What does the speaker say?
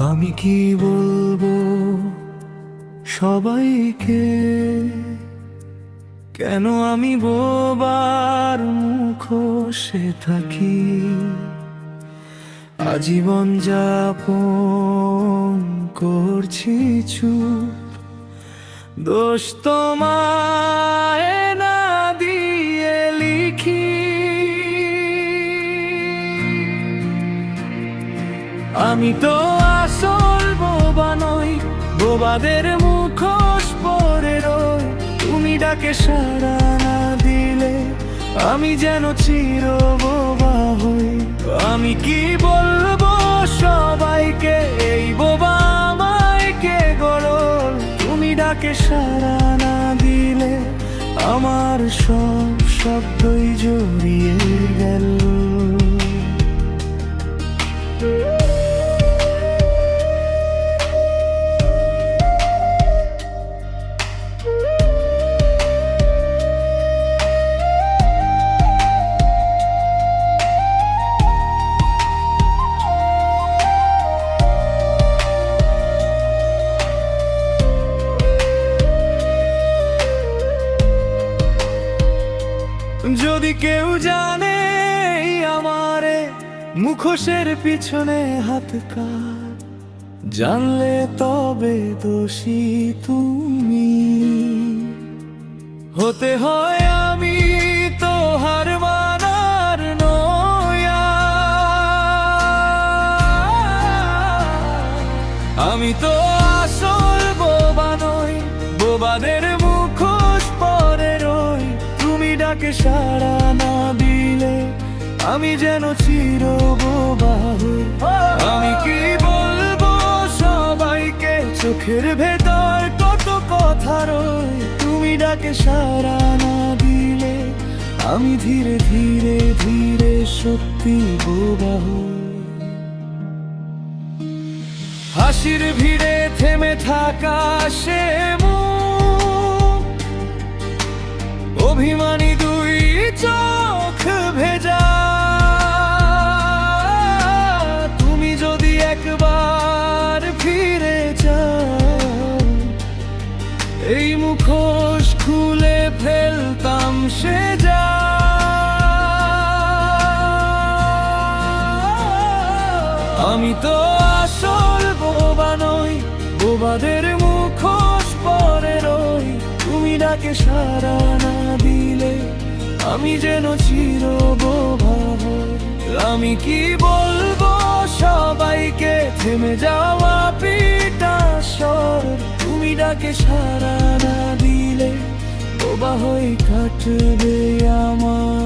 আমি কি বলবো সবাইকে, কেন আমি বোবার মুখোশে থাকি, আজীবন যাপন করছি চুপ, দোষ তোমায় না দিয়ে লিখি। আমি তো আসল বোবা নই, বোবাদের মুখোশ পরে রই, তুমি ডাকে সাড়া না দিলে আমি যেন চির বোবা হই। আমি কি বলবো সবাইকে, এই বোবা আমায় কে গড়ল, তুমি ডাকে সাড়া না দিলে আমার সব শব্দই জড়িয়ে গেল। যদি কেউ জানে আমারে মুখোশের পিছনে হাত কার, জানলে তবে দোষী তুমি। হতে হয় আমি তো হার মানার নই আর। আমি তো আসল বোবা নই, বোবাদের মুখোশ পরে রই, তুমি ডাকে সাড়া না দিলে আমি যেন চির বোবা হই। আমি কি বলবো সবাইকে, চোখের ভেতর কত কথা রই, তুমি ডাকে সাড়া না দিলে আমি ধীরে ধীরে ধীরে সত্যি বোবা হই। হাসির ভিড়ে থেমে থাকা সে মুখ, অভিমানী দুই চোখ ভেজা, তুমি যদি একবার ফিরে যাও এই মুখোশ খুলে ফেলতাম সে যা। আমি তো আসল বোবা নই, বোবাদের মুখোশ পরে রই, তুমি ডাকে সাড়া না দিলে আমি যেন চির বোবা হই। আমি কি বলবো সবাইকে, থেমে যাওয়া পিটা স্বর, তুমি ডাকে সাড়া না দিলে বোবা হয়ে কাটবে আমার।